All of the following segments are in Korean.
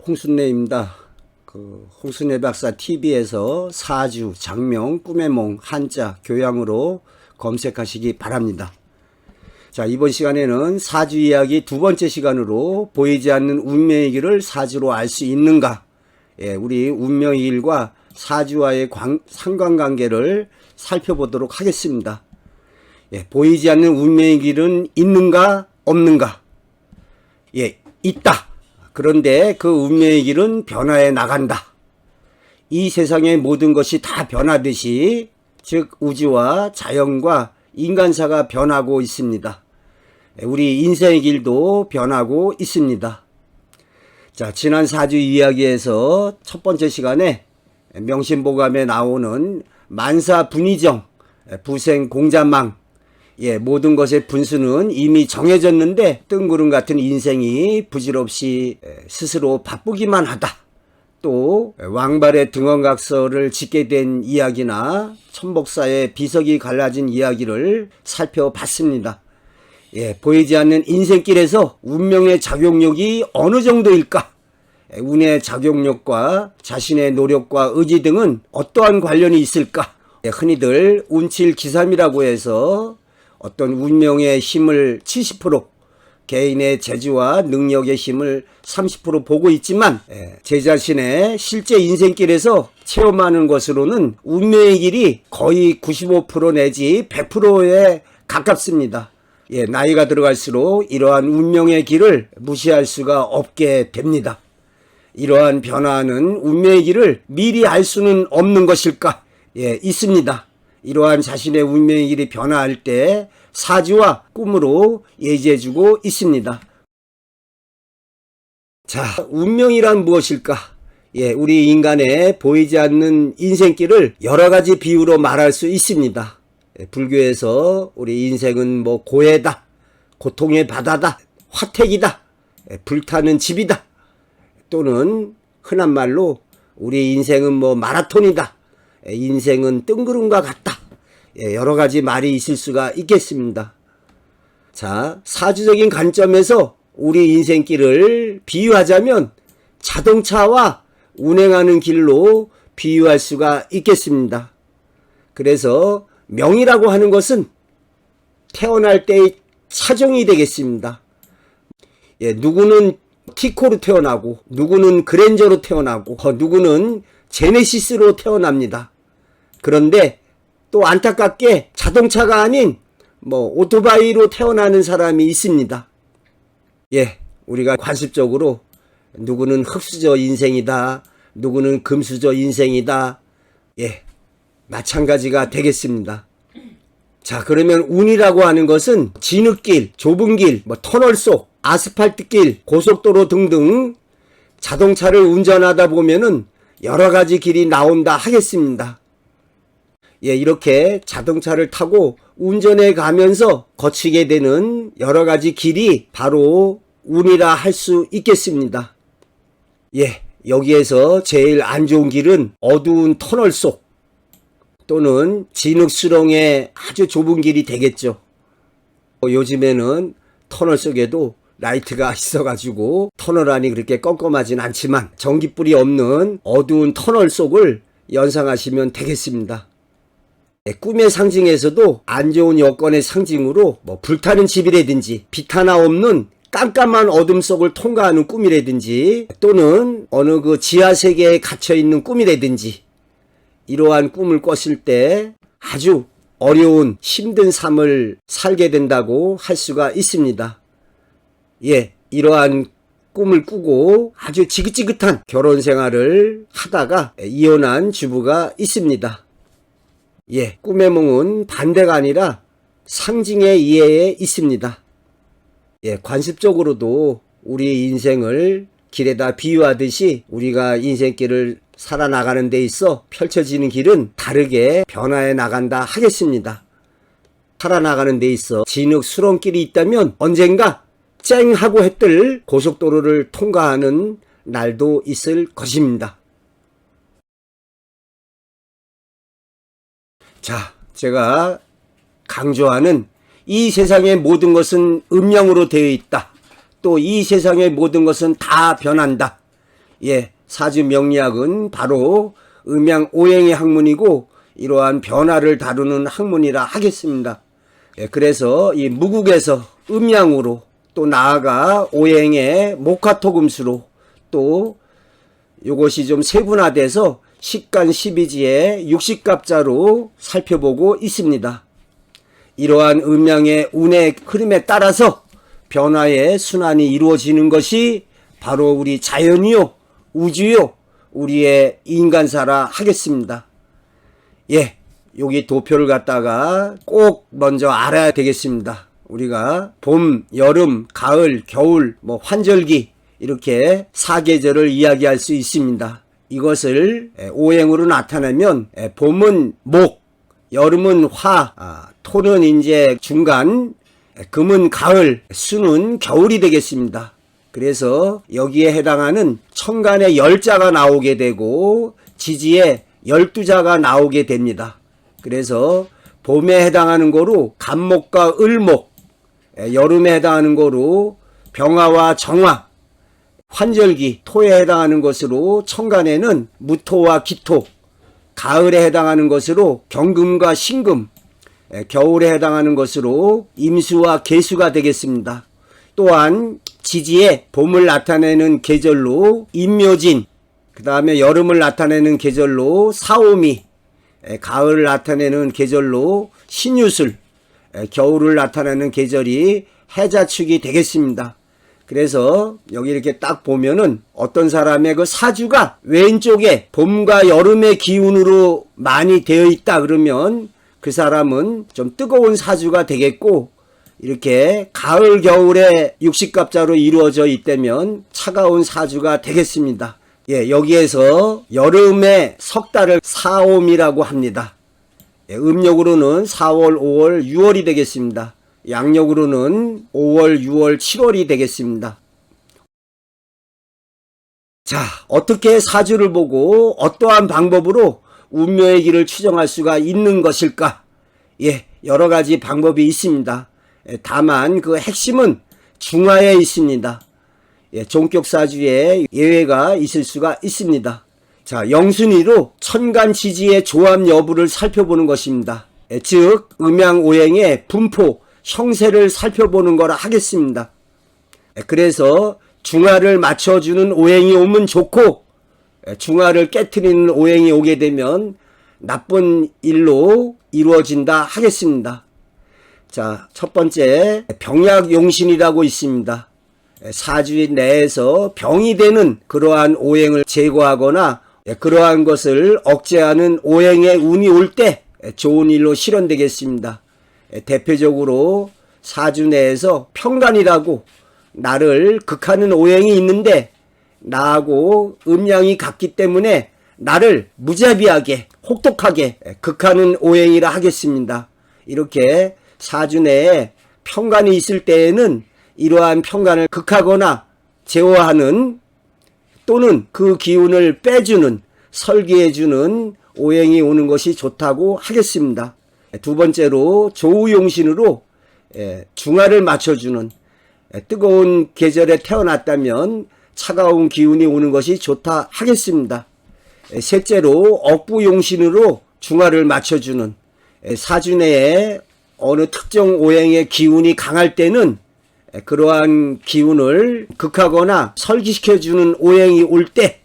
홍순례입니다. 홍순례 박사 TV에서 사주, 장명, 꿈의 몽, 한자, 교양으로 검색하시기 바랍니다. 자, 이번 시간에는 사주 이야기 두 번째 시간으로 보이지 않는 운명의 길을 사주로 알 수 있는가? 우리 운명의 길과 사주와의 상관관계를 살펴보도록 하겠습니다. 보이지 않는 운명의 길은 있는가, 없는가? 있다. 그런데 그 운명의 길은 변화해 나간다. 이 세상의 모든 것이 다 변하듯이, 즉 우주와 자연과 인간사가 변하고 있습니다. 우리 인생의 길도 변하고 있습니다. 자, 지난 사주 이야기에서 첫 번째 시간에 명심보감에 나오는 만사분의정, 부생공자망, 모든 것의 분수는 이미 정해졌는데 뜬구름 같은 인생이 부질없이 스스로 바쁘기만 하다. 또 왕발의 등원각서를 짓게 된 이야기나 천복사의 비석이 갈라진 이야기를 살펴봤습니다. 보이지 않는 인생길에서 운명의 작용력이 어느 정도일까? 운의 작용력과 자신의 노력과 의지 등은 어떠한 관련이 있을까? 흔히들 운칠기삼이라고 해서 어떤 운명의 힘을 70%, 개인의 재주와 능력의 힘을 30% 보고 있지만 제 자신의 실제 인생길에서 체험하는 것으로는 운명의 길이 거의 95% 내지 100%에 가깝습니다. 나이가 들어갈수록 이러한 운명의 길을 무시할 수가 없게 됩니다. 이러한 변화하는 운명의 길을 미리 알 수는 없는 것일까? 있습니다. 이러한 자신의 운명의 길이 변화할 때 사주와 꿈으로 예지해주고 있습니다. 자, 운명이란 무엇일까? 우리 인간의 보이지 않는 인생길을 여러 가지 비유로 말할 수 있습니다. 불교에서 우리 인생은 고해다, 고통의 바다다, 화택이다, 불타는 집이다, 또는 흔한 말로 우리 인생은 마라톤이다, 인생은 뜬구름과 같다. 여러 가지 말이 있을 수가 있겠습니다. 자, 사주적인 관점에서 우리 인생길을 비유하자면 자동차와 운행하는 길로 비유할 수가 있겠습니다. 그래서 명이라고 하는 것은 태어날 때의 차종이 되겠습니다. 누구는 티코로 태어나고, 누구는 그랜저로 태어나고, 누구는 제네시스로 태어납니다. 그런데 또 안타깝게 자동차가 아닌 오토바이로 태어나는 사람이 있습니다. 우리가 관습적으로 누구는 흙수저 인생이다, 누구는 금수저 인생이다, 마찬가지가 되겠습니다. 자, 그러면 운이라고 하는 것은 진흙길, 좁은 길, 터널 속, 아스팔트길, 고속도로 등등 자동차를 운전하다 보면은 여러 가지 길이 나온다 하겠습니다. 이렇게 자동차를 타고 운전해 가면서 거치게 되는 여러 가지 길이 바로 운이라 할 수 있겠습니다. 여기에서 제일 안 좋은 길은 어두운 터널 속 또는 진흙 수렁의 아주 좁은 길이 되겠죠. 요즘에는 터널 속에도 라이트가 있어가지고 터널 안이 그렇게 껌껌하진 않지만 전기불이 없는 어두운 터널 속을 연상하시면 되겠습니다. 꿈의 상징에서도 안 좋은 여건의 상징으로 불타는 집이라든지 빛 하나 없는 깜깜한 어둠 속을 통과하는 꿈이라든지 또는 어느 지하 세계에 갇혀있는 꿈이라든지 이러한 꿈을 꿨을 때 아주 어려운 힘든 삶을 살게 된다고 할 수가 있습니다. 이러한 꿈을 꾸고 아주 지긋지긋한 결혼 생활을 하다가 이혼한 주부가 있습니다. 꿈의 몽은 반대가 아니라 상징의 이해에 있습니다. 관습적으로도 우리 인생을 길에다 비유하듯이 우리가 인생길을 살아나가는 데 있어 펼쳐지는 길은 다르게 변화해 나간다 하겠습니다. 살아나가는 데 있어 진흙 수렁길이 있다면 언젠가 쨍 하고 해뜰 고속도로를 통과하는 날도 있을 것입니다. 자, 제가 강조하는 이 세상의 모든 것은 음양으로 되어 있다. 또 이 세상의 모든 것은 다 변한다. 사주 명리학은 바로 음양 오행의 학문이고 이러한 변화를 다루는 학문이라 하겠습니다. 그래서 이 무국에서 음양으로 또 나아가 오행의 목화토금수로 또 이것이 좀 세분화돼서 식간 12지의 60갑자로 살펴보고 있습니다. 이러한 음양의 운의 흐름에 따라서 변화의 순환이 이루어지는 것이 바로 우리 자연이요, 우주요, 우리의 인간사라 하겠습니다. 여기 도표를 갖다가 꼭 먼저 알아야 되겠습니다. 우리가 봄, 여름, 가을, 겨울, 환절기 이렇게 사계절을 이야기할 수 있습니다. 이것을 오행으로 나타내면 봄은 목, 여름은 화, 토는 이제 중간, 금은 가을, 수는 겨울이 되겠습니다. 그래서 여기에 해당하는 천간에 10자가 나오게 되고 지지에 12자가 나오게 됩니다. 그래서 봄에 해당하는 거로 간목과 을목, 여름에 해당하는 거로 병화와 정화, 환절기, 토에 해당하는 것으로 천간에는 무토와 기토, 가을에 해당하는 것으로 경금과 신금, 겨울에 해당하는 것으로 임수와 계수가 되겠습니다. 또한 지지에 봄을 나타내는 계절로 임묘진, 그 다음에 여름을 나타내는 계절로 사오미, 가을을 나타내는 계절로 신유술, 겨울을 나타내는 계절이 해자축이 되겠습니다. 그래서 여기 이렇게 딱 보면은 어떤 사람의 그 사주가 왼쪽에 봄과 여름의 기운으로 많이 되어 있다 그러면 그 사람은 좀 뜨거운 사주가 되겠고, 이렇게 가을 겨울에 60갑자로 이루어져 있다면 차가운 사주가 되겠습니다. 여기에서 여름의 석 달을 사옴이라고 합니다. 음력으로는 4월, 5월, 6월이 되겠습니다. 양력으로는 5월, 6월, 7월이 되겠습니다. 자, 어떻게 사주를 보고 어떠한 방법으로 운명의 길을 추정할 수가 있는 것일까? 여러 가지 방법이 있습니다. 다만 그 핵심은 중화에 있습니다. 종격사주에 예외가 있을 수가 있습니다. 자, 영순위로 천간지지의 조합 여부를 살펴보는 것입니다. 즉 음양오행의 분포, 형세를 살펴보는 거라 하겠습니다. 그래서 중화를 맞춰주는 오행이 오면 좋고, 중화를 깨트리는 오행이 오게 되면 나쁜 일로 이루어진다 하겠습니다. 자, 첫 번째 병약용신이라고 있습니다. 사주 내에서 병이 되는 그러한 오행을 제거하거나 그러한 것을 억제하는 오행의 운이 올 때 좋은 일로 실현되겠습니다. 대표적으로 사주 내에서 평간이라고 나를 극하는 오행이 있는데 나하고 음양이 같기 때문에 나를 무자비하게 혹독하게 극하는 오행이라 하겠습니다. 이렇게 사주 내에 평간이 있을 때에는 이러한 평간을 극하거나 제어하는 또는 그 기운을 빼주는, 설계해주는 오행이 오는 것이 좋다고 하겠습니다. 두 번째로 조우용신으로 중화를 맞춰주는, 뜨거운 계절에 태어났다면 차가운 기운이 오는 것이 좋다 하겠습니다. 셋째로 억부용신으로 중화를 맞춰주는, 사주 내에 어느 특정 오행의 기운이 강할 때는 그러한 기운을 극하거나 설기시켜주는 오행이 올 때,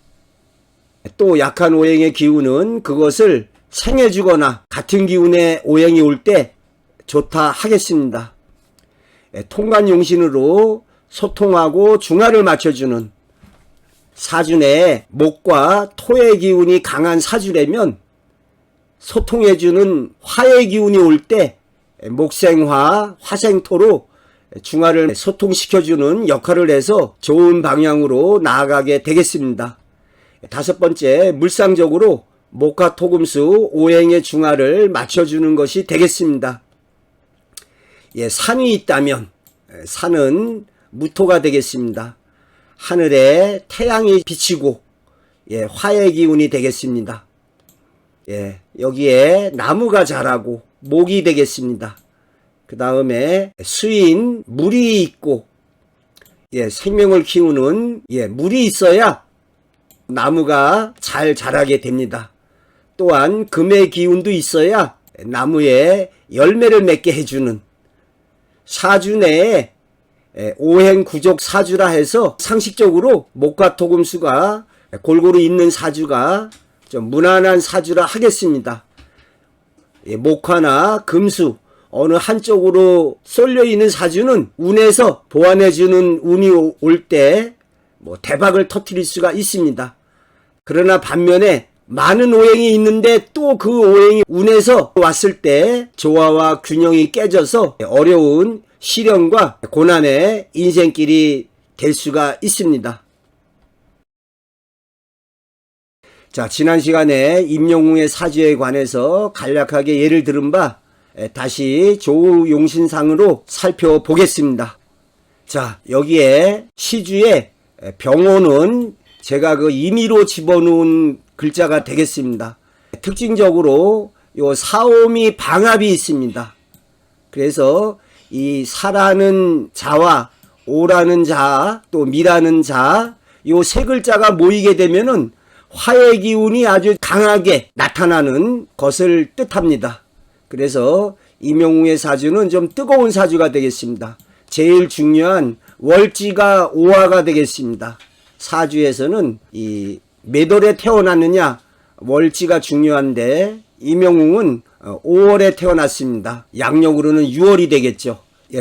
또 약한 오행의 기운은 그것을 생해주거나 같은 기운의 오행이 올 때 좋다 하겠습니다. 통관용신으로 소통하고 중화를 맞춰주는, 사주 내에 목과 토의 기운이 강한 사주라면 소통해주는 화의 기운이 올 때 목생화, 화생토로 중화를 소통시켜주는 역할을 해서 좋은 방향으로 나아가게 되겠습니다. 다섯 번째, 물상적으로 목화토금수 오행의 중화를 맞춰주는 것이 되겠습니다. 산이 있다면 산은 무토가 되겠습니다. 하늘에 태양이 비치고 화의 기운이 되겠습니다. 여기에 나무가 자라고 목이 되겠습니다. 그 다음에 수인 물이 있고 생명을 키우는 물이 있어야 나무가 잘 자라게 됩니다. 또한 금의 기운도 있어야 나무에 열매를 맺게 해주는 사주 내에 오행구족 사주라 해서 상식적으로 목화 토금수가 골고루 있는 사주가 좀 무난한 사주라 하겠습니다. 목화나 금수 어느 한쪽으로 쏠려 있는 사주는 운에서 보완해주는 운이 올 때 대박을 터뜨릴 수가 있습니다. 그러나 반면에 많은 오행이 있는데 또 그 오행이 운에서 왔을 때 조화와 균형이 깨져서 어려운 시련과 고난의 인생길이 될 수가 있습니다. 자, 지난 시간에 임영웅의 사주에 관해서 간략하게 예를 들은 바 다시 조우용신상으로 살펴보겠습니다. 자, 여기에 시주에 병호는 제가 그 임의로 집어넣은 글자가 되겠습니다. 특징적으로 요 사오미 방합이 있습니다. 그래서 이 사라는 자와 오라는 자, 또 미라는 자, 요 세 글자가 모이게 되면은 화의 기운이 아주 강하게 나타나는 것을 뜻합니다. 그래서 임영웅의 사주는 좀 뜨거운 사주가 되겠습니다. 제일 중요한 월지가 오화가 되겠습니다. 사주에서는 이 몇 월에 태어났느냐 월지가 중요한데 임영웅은 5월에 태어났습니다. 양력으로는 6월이 되겠죠.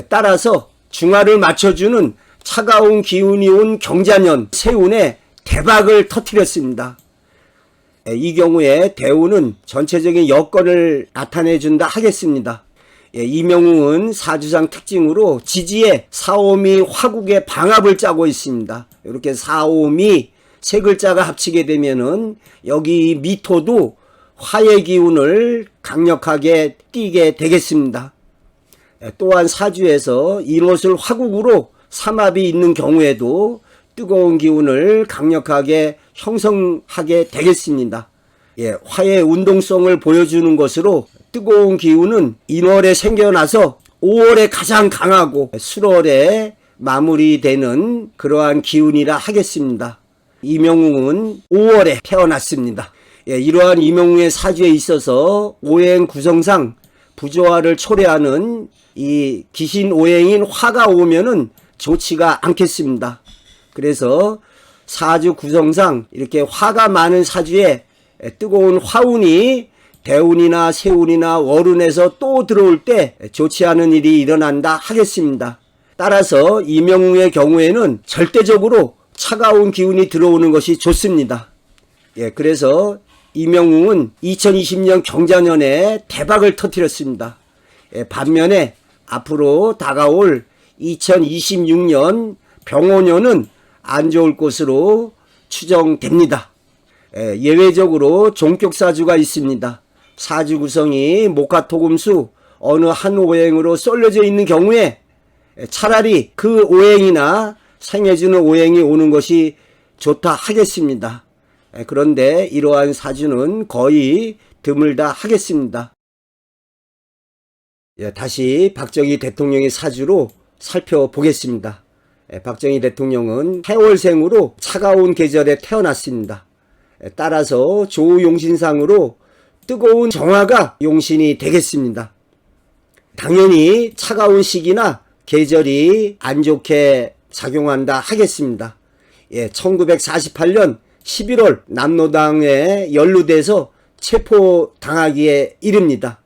따라서 중화를 맞춰주는 차가운 기운이 온 경자년 세운에 대박을 터뜨렸습니다. 이 경우에 대운은 전체적인 여건을 나타내준다 하겠습니다. 임영웅은 사주상 특징으로 지지에 사오미 화국의 방합을 짜고 있습니다. 이렇게 사오미 세 글자가 합치게 되면은 여기 미토도 화의 기운을 강력하게 띠게 되겠습니다. 또한 사주에서 이롯을 화국으로 삼합이 있는 경우에도 뜨거운 기운을 강력하게 형성하게 되겠습니다. 화의 운동성을 보여주는 것으로 뜨거운 기운은 인월에 생겨나서 5월에 가장 강하고 술월에 마무리되는 그러한 기운이라 하겠습니다. 임영웅은 5월에 태어났습니다. 이러한 임영웅의 사주에 있어서 오행 구성상 부조화를 초래하는 이 기신 오행인 화가 오면은 좋지가 않겠습니다. 그래서 사주 구성상 이렇게 화가 많은 사주에 뜨거운 화운이 대운이나 세운이나 월운에서 또 들어올 때 좋지 않은 일이 일어난다 하겠습니다. 따라서 임영웅의 경우에는 절대적으로 차가운 기운이 들어오는 것이 좋습니다. 그래서 임영웅은 2020년 경자년에 대박을 터뜨렸습니다. 반면에 앞으로 다가올 2026년 병호년은 안 좋을 것으로 추정됩니다. 예외적으로 종격사주가 있습니다. 사주 구성이 목화토금수 어느 한 오행으로 쏠려져 있는 경우에 차라리 그 오행이나 생해주는 오행이 오는 것이 좋다 하겠습니다. 그런데 이러한 사주는 거의 드물다 하겠습니다. 다시 박정희 대통령의 사주로 살펴보겠습니다. 박정희 대통령은 해월생으로 차가운 계절에 태어났습니다. 따라서 조우용신상으로 뜨거운 정화가 용신이 되겠습니다. 당연히 차가운 시기나 계절이 안 좋게 작용한다 하겠습니다. 1948년 11월 남로당에 연루돼서 체포당하기에 이릅니다.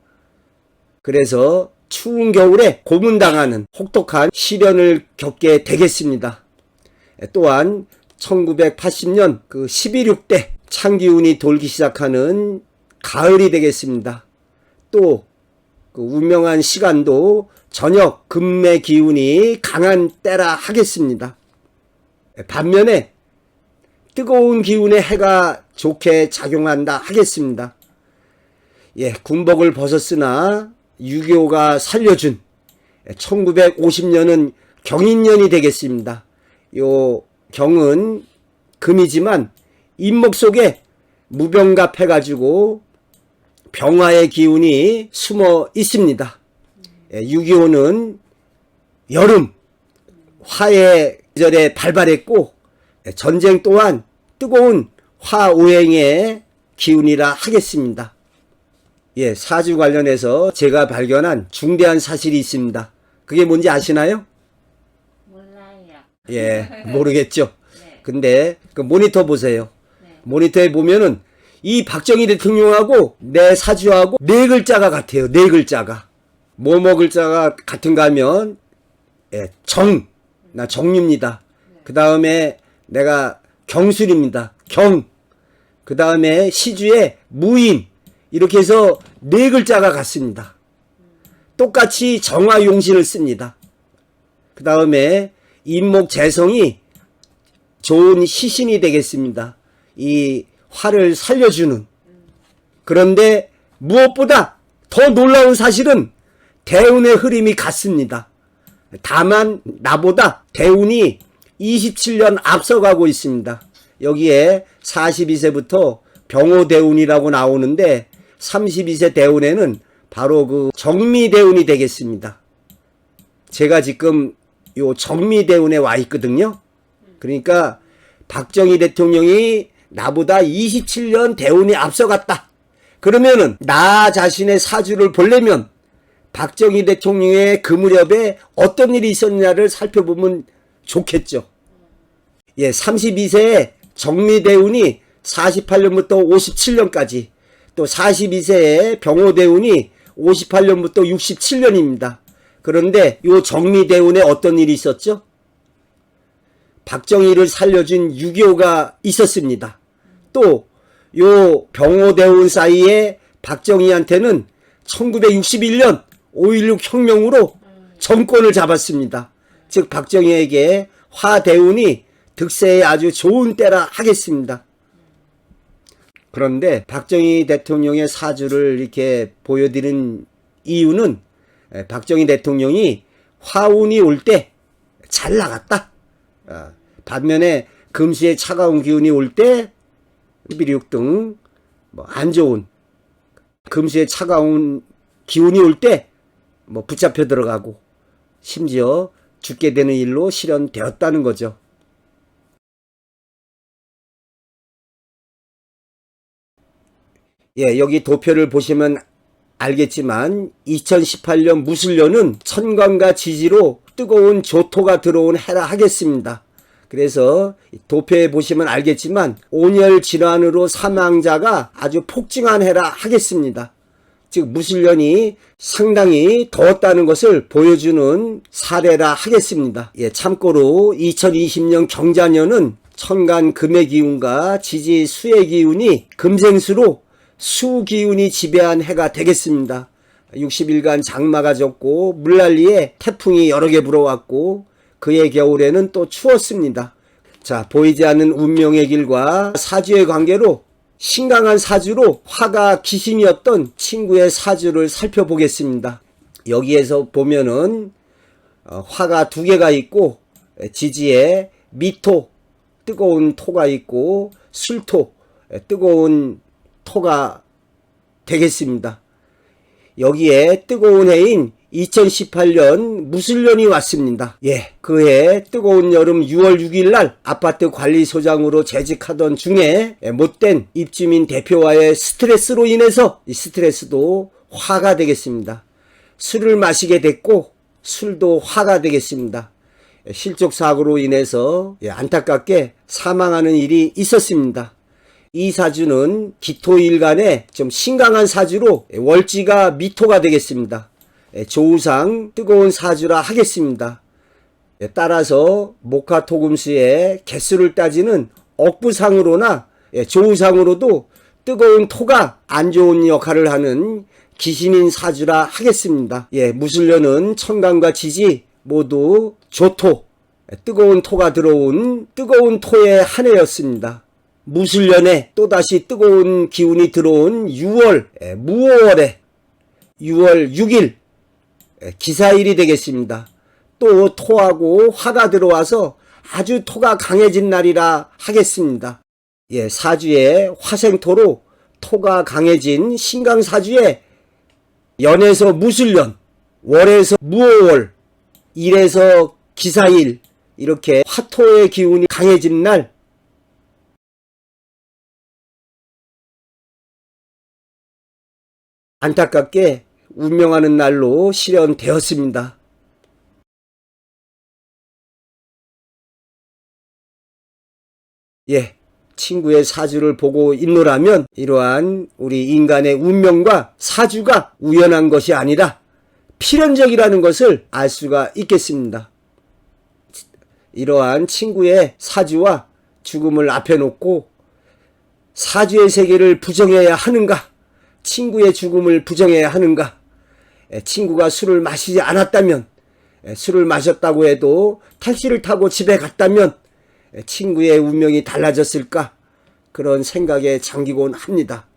그래서 추운 겨울에 고문당하는 혹독한 시련을 겪게 되겠습니다. 또한 1980년 그 11.6 때 찬기운이 돌기 시작하는 가을이 되겠습니다. 또 그 운명한 시간도 저녁 금매 기운이 강한 때라 하겠습니다. 반면에 뜨거운 기운의 해가 좋게 작용한다 하겠습니다. 군복을 벗었으나 6.25가 살려준 1950년은 경인년이 되겠습니다. 요 경은 금이지만 인목 속에 무병갑해가지고 병화의 기운이 숨어 있습니다. 6.25는 여름 화의 계절에 발발했고 전쟁 또한 뜨거운 화오행의 기운이라 하겠습니다. 예, 사주 관련해서 제가 발견한 중대한 사실이 있습니다. 그게 뭔지 아시나요? 몰라요. 예, 모르겠죠. 네. 근데 그 모니터 보세요. 네. 모니터에 보면은 이 박정희 대통령하고 내 사주하고 네 글자가 같아요. 네 글자가. 뭐뭐 글자가 같은가 하면 예, 나 정입니다. 그 다음에 내가 경술입니다. 경. 그 다음에 시주에 무인. 이렇게 해서 네 글자가 같습니다. 똑같이 정화용신을 씁니다. 그 다음에 인목 재성이 좋은 시신이 되겠습니다. 이 화를 살려주는. 그런데 무엇보다 더 놀라운 사실은 대운의 흐름이 같습니다. 다만 나보다 대운이 27년 앞서가고 있습니다. 여기에 42세부터 병호대운이라고 나오는데 32세 대운에는 바로 그 정미대운이 되겠습니다. 제가 지금 요 정미대운에 와 있거든요. 그러니까 박정희 대통령이 나보다 27년 대운이 앞서갔다. 그러면은 나 자신의 사주를 보려면 박정희 대통령의 그 무렵에 어떤 일이 있었냐를 살펴보면 좋겠죠. 예, 32세에 정미대운이 48년부터 57년까지, 또 42세에 병호대운이 58년부터 67년입니다. 그런데 요 정미대운에 어떤 일이 있었죠? 박정희를 살려준 6.25가 있었습니다. 또 요 병호대운 사이에 박정희한테는 1961년 5.16 혁명으로 정권을 잡았습니다. 즉 박정희에게 화대운이 득세에 아주 좋은 때라 하겠습니다. 그런데 박정희 대통령의 사주를 이렇게 보여드린 이유는 박정희 대통령이 화운이 올 때 잘 나갔다. 반면에 금수의 차가운 기운이 올 때 11.6 등 안 좋은, 금수의 차가운 기운이 올 때 붙잡혀 들어가고 심지어 죽게 되는 일로 실현되었다는 거죠. 예, 여기 도표를 보시면 알겠지만 2018년 무술년은 천간과 지지로 뜨거운 조토가 들어온 해라 하겠습니다. 그래서 도표에 보시면 알겠지만 온열 질환으로 사망자가 아주 폭증한 해라 하겠습니다. 즉 무술년이 상당히 더웠다는 것을 보여주는 사례라 하겠습니다. 예, 참고로 2020년 경자년은 천간 금의 기운과 지지 수의 기운이 금생수로 수 기운이 지배한 해가 되겠습니다. 60일간 장마가 졌고 물난리에 태풍이 여러 개 불어왔고 그해 겨울에는 또 추웠습니다. 자, 보이지 않는 운명의 길과 사주의 관계로 신강한 사주로 화가 기신이었던 친구의 사주를 살펴보겠습니다. 여기에서 보면은 화가 두 개가 있고 지지에 미토, 뜨거운 토가 있고 술토, 뜨거운 토가 되겠습니다. 여기에 뜨거운 해인 2018년 무술년이 왔습니다. 예, 그해 뜨거운 여름 6월 6일 날 아파트 관리소장으로 재직하던 중에 못된 입주민 대표와의 스트레스로 인해서 이 스트레스도 화가 되겠습니다. 술을 마시게 됐고 술도 화가 되겠습니다. 실족사고로 인해서 안타깝게 사망하는 일이 있었습니다. 이 사주는 기토일간에 좀 신강한 사주로 월지가 미토가 되겠습니다. 조우상 뜨거운 사주라 하겠습니다. 따라서 목화토금수의 개수를 따지는 억부상으로나 조우상으로도 뜨거운 토가 안 좋은 역할을 하는 기신인 사주라 하겠습니다. 무술년은 천간과 지지 모두 조토, 뜨거운 토가 들어온 뜨거운 토의 한 해였습니다. 무술년에 또다시 뜨거운 기운이 들어온 6월 무오월에 6월 6일 기사일이 되겠습니다. 또 토하고 화가 들어와서 아주 토가 강해진 날이라 하겠습니다. 사주에 화생토로 토가 강해진 신강사주에 연에서 무술년, 월에서 무오월, 일에서 기사일, 이렇게 화토의 기운이 강해진 날 안타깝게 운명하는 날로 실현되었습니다. 예, 친구의 사주를 보고 있노라면 이러한 우리 인간의 운명과 사주가 우연한 것이 아니라 필연적이라는 것을 알 수가 있겠습니다. 이러한 친구의 사주와 죽음을 앞에 놓고 사주의 세계를 부정해야 하는가? 친구의 죽음을 부정해야 하는가? 친구가 술을 마시지 않았다면, 술을 마셨다고 해도 택시를 타고 집에 갔다면 친구의 운명이 달라졌을까? 그런 생각에 잠기곤 합니다.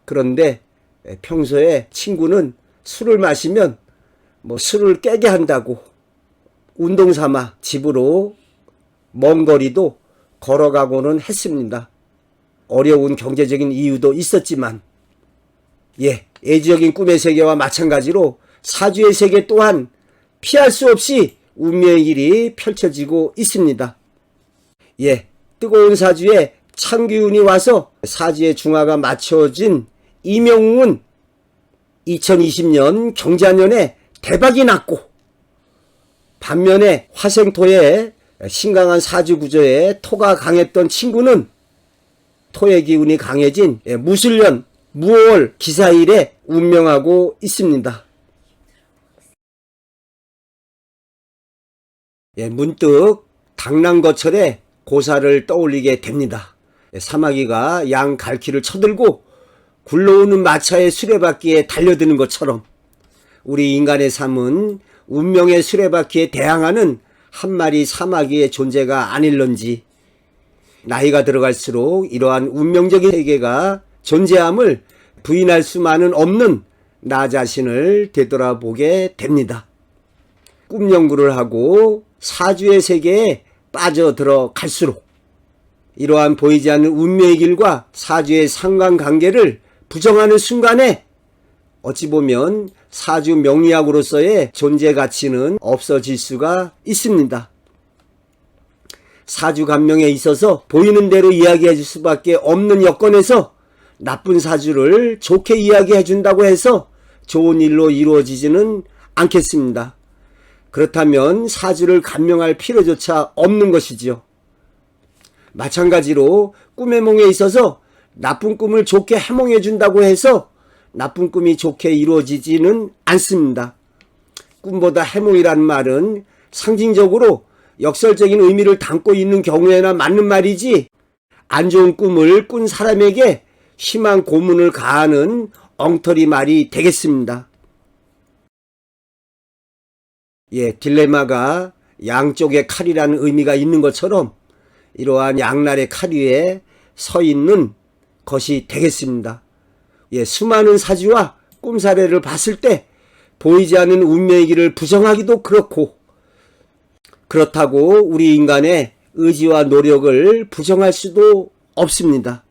그런데 평소에 친구는 술을 마시면 술을 깨게 한다고 운동 삼아 집으로 먼 거리도 걸어가고는 했습니다. 어려운 경제적인 이유도 있었지만, 애지적인 꿈의 세계와 마찬가지로 사주의 세계 또한 피할 수 없이 운명의 길이 펼쳐지고 있습니다. 뜨거운 사주에 참기운이 와서 사주의 중화가 맞춰진 이명웅은 2020년 경자년에 대박이 났고, 반면에 화생토의 신강한 사주 구조에 토가 강했던 친구는 토의 기운이 강해진 무술년 무월 기사일에 운명하고 있습니다. 문득 당랑거철의 고사를 떠올리게 됩니다. 사마귀가 양 갈퀴를 쳐들고 굴러오는 마차의 수레바퀴에 달려드는 것처럼 우리 인간의 삶은 운명의 수레바퀴에 대항하는 한 마리 사마귀의 존재가 아닐런지, 나이가 들어갈수록 이러한 운명적인 세계가 존재함을 부인할 수만은 없는 나 자신을 되돌아보게 됩니다. 꿈 연구를 하고 사주의 세계에 빠져들어갈수록 이러한 보이지 않는 운명의 길과 사주의 상관관계를 부정하는 순간에 어찌 보면 사주 명리학으로서의 존재 가치는 없어질 수가 있습니다. 사주 감명에 있어서 보이는 대로 이야기해 줄 수밖에 없는 여건에서 나쁜 사주를 좋게 이야기해 준다고 해서 좋은 일로 이루어지지는 않겠습니다. 그렇다면 사주를 감명할 필요조차 없는 것이지요. 마찬가지로 꿈의 몽에 있어서 나쁜 꿈을 좋게 해몽해 준다고 해서 나쁜 꿈이 좋게 이루어지지는 않습니다. 꿈보다 해몽이라는 말은 상징적으로 역설적인 의미를 담고 있는 경우에나 맞는 말이지, 안 좋은 꿈을 꾼 사람에게 심한 고문을 가하는 엉터리 말이 되겠습니다. 딜레마가 양쪽의 칼이라는 의미가 있는 것처럼 이러한 양날의 칼 위에 서 있는 것이 되겠습니다. 수많은 사주와 꿈 사례를 봤을 때 보이지 않는 운명의 길을 부정하기도 그렇고, 그렇다고 우리 인간의 의지와 노력을 부정할 수도 없습니다.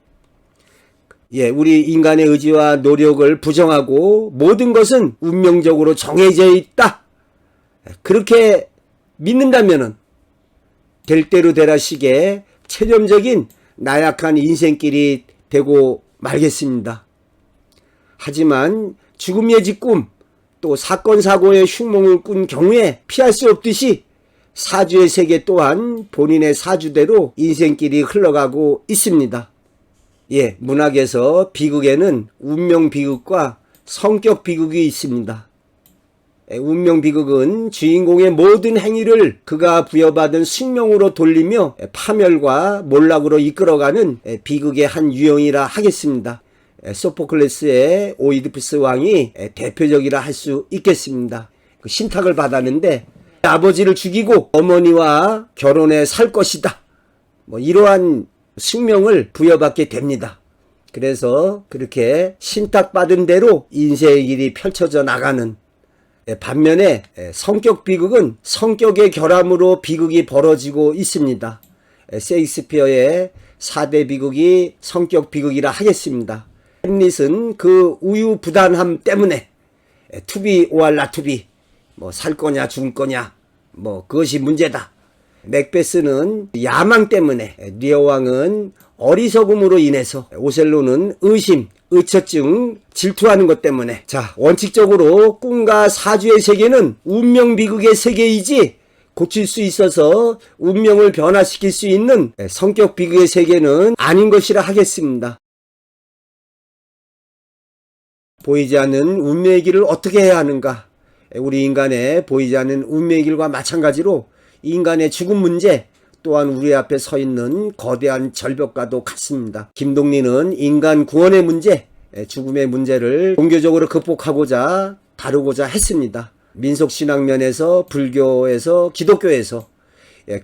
우리 인간의 의지와 노력을 부정하고 모든 것은 운명적으로 정해져 있다, 그렇게 믿는다면은 될 대로 되라식의 체념적인 나약한 인생길이 되고 말겠습니다. 하지만 죽음 예지 꿈, 또 사건 사고의 흉몽을 꾼 경우에 피할 수 없듯이 사주의 세계 또한 본인의 사주대로 인생길이 흘러가고 있습니다. 문학에서 비극에는 운명 비극과 성격 비극이 있습니다. 운명 비극은 주인공의 모든 행위를 그가 부여받은 숙명으로 돌리며 파멸과 몰락으로 이끌어가는 비극의 한 유형이라 하겠습니다. 소포클레스의 오이디푸스 왕이 대표적이라 할 수 있겠습니다. 그 신탁을 받았는데 아버지를 죽이고 어머니와 결혼해 살 것이다, 이러한 숙명을 부여받게 됩니다. 그래서 그렇게 신탁받은 대로 인생의 길이 펼쳐져 나가는, 반면에 성격 비극은 성격의 결함으로 비극이 벌어지고 있습니다. 셰익스피어의 4대 비극이 성격 비극이라 하겠습니다. 햄릿은 그 우유부단함 때문에 투비 오알 나투비, 살 거냐 죽을 거냐, 그것이 문제다. 맥베스는 야망 때문에, 리어 왕은 어리석음으로 인해서, 오셀로는 의심, 의처증, 질투하는 것 때문에. 자, 원칙적으로 꿈과 사주의 세계는 운명 비극의 세계이지 고칠 수 있어서 운명을 변화시킬 수 있는 성격 비극의 세계는 아닌 것이라 하겠습니다. 보이지 않는 운명의 길을 어떻게 해야 하는가? 우리 인간의 보이지 않는 운명의 길과 마찬가지로 인간의 죽음 문제 또한 우리 앞에 서 있는 거대한 절벽과도 같습니다. 김동리는 인간 구원의 문제, 죽음의 문제를 종교적으로 극복하고자 다루고자 했습니다. 민속신앙면에서 불교에서 기독교에서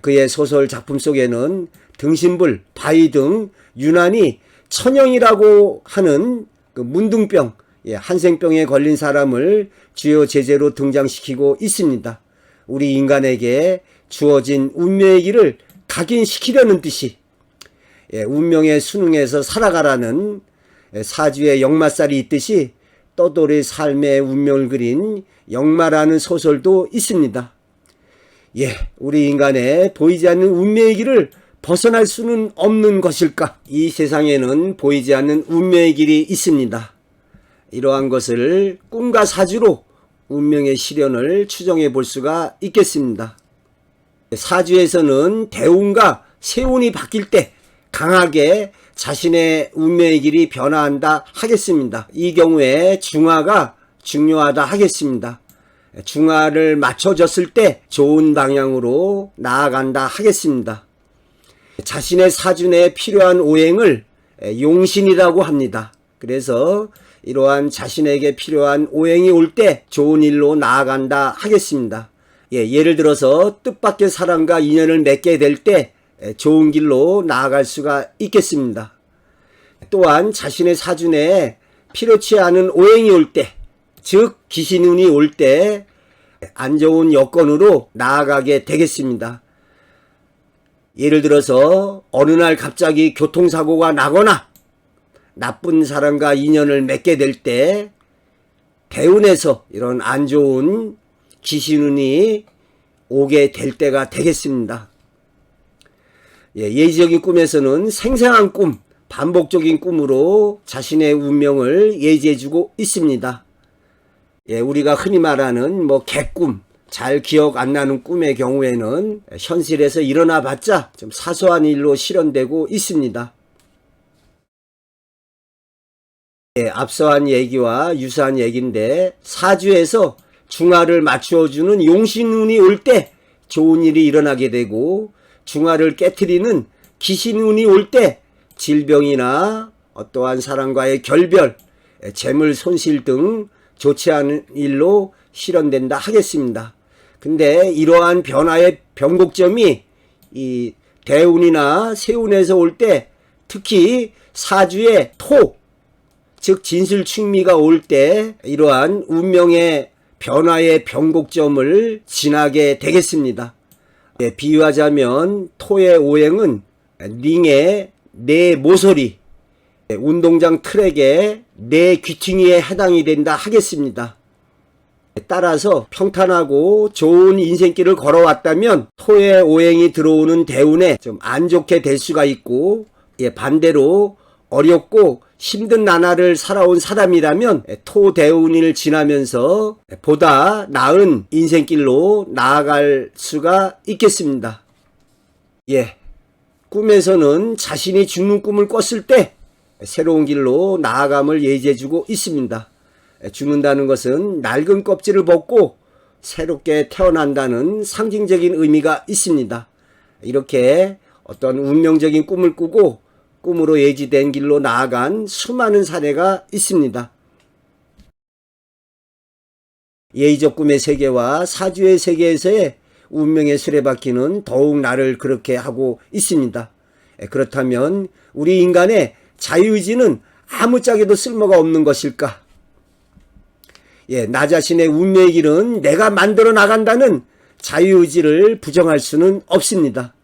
그의 소설 작품 속에는 등신불, 바위 등 유난히 천형이라고 하는 그 문둥병, 한생병에 걸린 사람을 주요 제재로 등장시키고 있습니다. 우리 인간에게 주어진 운명의 길을 각인시키려는 뜻이 운명의 수능에서 살아가라는 사주의 역마살이 있듯이 떠돌이 삶의 운명을 그린 역마라는 소설도 있습니다. 우리 인간의 보이지 않는 운명의 길을 벗어날 수는 없는 것일까? 이 세상에는 보이지 않는 운명의 길이 있습니다. 이러한 것을 꿈과 사주로 운명의 실현을 추정해 볼 수가 있겠습니다. 사주에서는 대운과 세운이 바뀔 때 강하게 자신의 운명의 길이 변화한다 하겠습니다. 이 경우에 중화가 중요하다 하겠습니다. 중화를 맞춰졌을 때 좋은 방향으로 나아간다 하겠습니다. 자신의 사주 내에 필요한 오행을 용신이라고 합니다. 그래서 이러한 자신에게 필요한 오행이 올 때 좋은 일로 나아간다 하겠습니다. 예를 들어서 뜻밖의 사람과 인연을 맺게 될 때 좋은 길로 나아갈 수가 있겠습니다. 또한 자신의 사주 내에 필요치 않은 오행이 올 때, 즉 기신운이 올 때 안 좋은 여건으로 나아가게 되겠습니다. 예를 들어서 어느 날 갑자기 교통사고가 나거나 나쁜 사람과 인연을 맺게 될 때 대운에서 이런 안 좋은 기신운이 오게 될 때가 되겠습니다. 예지적인 꿈에서는 생생한 꿈, 반복적인 꿈으로 자신의 운명을 예지해주고 있습니다. 우리가 흔히 말하는 개꿈, 잘 기억 안 나는 꿈의 경우에는 현실에서 일어나 봤자 좀 사소한 일로 실현되고 있습니다. 앞서한 얘기와 유사한 얘기인데 사주에서 중화를 맞추어주는 용신운이 올 때 좋은 일이 일어나게 되고 중화를 깨트리는 기신운이 올 때 질병이나 어떠한 사람과의 결별, 재물 손실 등 좋지 않은 일로 실현된다 하겠습니다. 근데 이러한 변화의 변곡점이 이 대운이나 세운에서 올 때 특히 사주의 토, 즉 진술충미가 올 때 이러한 운명의 변화의 변곡점을 지나게 되겠습니다. 비유하자면 토의 오행은 링의 네 모서리, 운동장 트랙의 네 귀퉁이에 해당이 된다 하겠습니다. 따라서 평탄하고 좋은 인생길을 걸어왔다면 토의 오행이 들어오는 대운에 좀 안 좋게 될 수가 있고 반대로 어렵고 힘든 나날을 살아온 사람이라면 토 대운을 지나면서 보다 나은 인생길로 나아갈 수가 있겠습니다. 꿈에서는 자신이 죽는 꿈을 꿨을 때 새로운 길로 나아감을 예지해주고 있습니다. 죽는다는 것은 낡은 껍질을 벗고 새롭게 태어난다는 상징적인 의미가 있습니다. 이렇게 어떤 운명적인 꿈을 꾸고 꿈으로 예지된 길로 나아간 수많은 사례가 있습니다. 예의적 꿈의 세계와 사주의 세계에서의 운명의 수레바퀴는 더욱 나를 그렇게 하고 있습니다. 그렇다면 우리 인간의 자유의지는 아무짝에도 쓸모가 없는 것일까? 나 자신의 운명의 길은 내가 만들어 나간다는 자유의지를 부정할 수는 없습니다.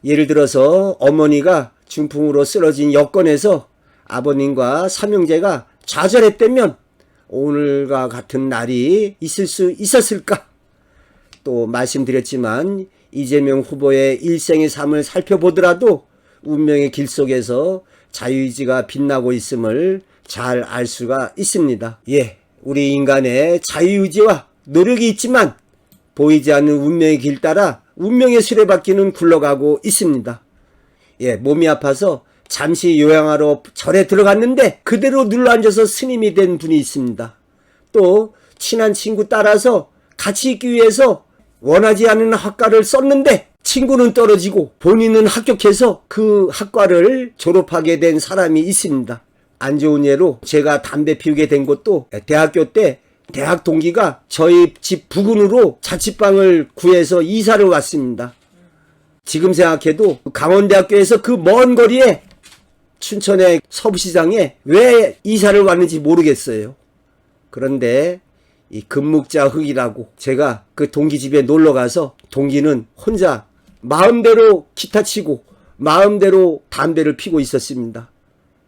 예를 들어서 어머니가 중풍으로 쓰러진 여건에서 아버님과 삼형제가 좌절했다면 오늘과 같은 날이 있을 수 있었을까? 또 말씀드렸지만 이재명 후보의 일생의 삶을 살펴보더라도 운명의 길 속에서 자유의지가 빛나고 있음을 잘 알 수가 있습니다. 예, 우리 인간의 자유의지와 노력이 있지만 보이지 않는 운명의 길 따라 운명의 수레바퀴는 굴러가고 있습니다. 예, 몸이 아파서 잠시 요양하러 절에 들어갔는데 그대로 눌러앉아서 스님이 된 분이 있습니다. 또 친한 친구 따라서 같이 있기 위해서 원하지 않는 학과를 썼는데 친구는 떨어지고 본인은 합격해서 그 학과를 졸업하게 된 사람이 있습니다. 안 좋은 예로 제가 담배 피우게 된 것도 대학교 때 대학 동기가 저희 집 부근으로 자취방을 구해서 이사를 왔습니다. 지금 생각해도 강원대학교에서 그 먼 거리에 춘천의 서부시장에 왜 이사를 왔는지 모르겠어요. 그런데 이 금묵자 흙이라고 제가 그 동기 집에 놀러 가서 동기는 혼자 마음대로 기타 치고 마음대로 담배를 피고 있었습니다.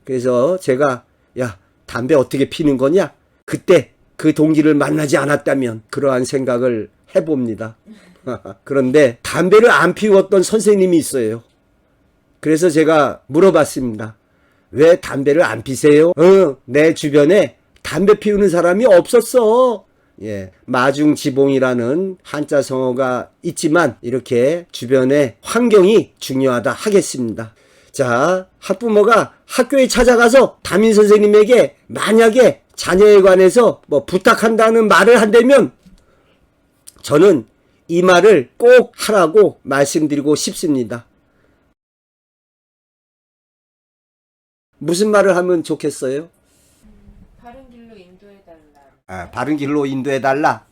그래서 제가 야, 담배 어떻게 피는 거냐? 그때 그 동기를 만나지 않았다면 그러한 생각을 해봅니다. 그런데 담배를 안 피웠던 선생님이 있어요. 그래서 제가 물어봤습니다. 왜 담배를 안 피세요? 내 주변에 담배 피우는 사람이 없었어. 예, 마중지봉이라는 한자 성어가 있지만 이렇게 주변의 환경이 중요하다 하겠습니다. 자, 학부모가 학교에 찾아가서 담임 선생님에게 만약에 자녀에 관해서 뭐 부탁한다는 말을 한다면 저는 이 말을 꼭 하라고 말씀드리고 싶습니다. 무슨 말을 하면 좋겠어요? 바른 길로 인도해달라. 아, 바른 길로 인도해달라.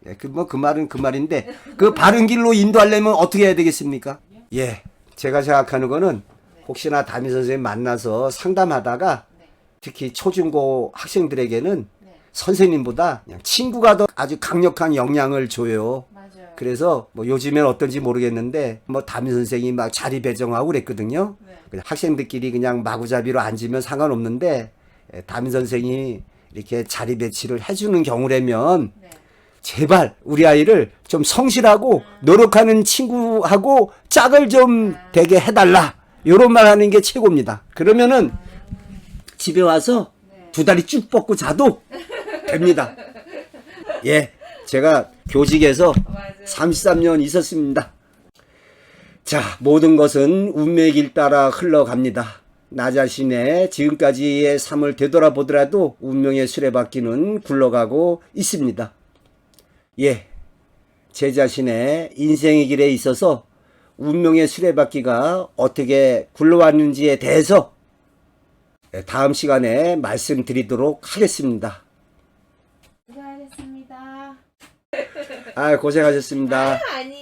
예, 그 말은 그 말인데, 그 바른 길로 인도하려면 어떻게 해야 되겠습니까? 예, 제가 생각하는 거는 혹시나 담임 선생님 만나서 상담하다가 특히 초중고 학생들에게는 선생님보다 그냥 친구가 더 아주 강력한 영향을 줘요. 맞아요. 그래서 뭐 요즘엔 어떤지 모르겠는데 뭐 담임 선생님이 막 자리 배정하고 그랬거든요. 그냥 학생들끼리 그냥 마구잡이로 앉으면 상관없는데 담임 선생님이 이렇게 자리 배치를 해주는 경우라면 제발 우리 아이를 좀 성실하고 노력하는 친구하고 짝을 좀 되게 해달라. 요런 말 하는 게 최고입니다. 그러면은 집에 와서 두 다리 쭉 뻗고 자도 됩니다. 예, 제가 교직에서 33년 있었습니다. 자, 모든 것은 운명의 길 따라 흘러갑니다. 나 자신의 지금까지의 삶을 되돌아보더라도 운명의 수레바퀴는 굴러가고 있습니다. 예, 제 자신의 인생의 길에 있어서 운명의 수레바퀴가 어떻게 굴러왔는지에 대해서 다음 시간에 말씀드리도록 하겠습니다. 수고하셨습니다. 아, 고생하셨습니다. 아니.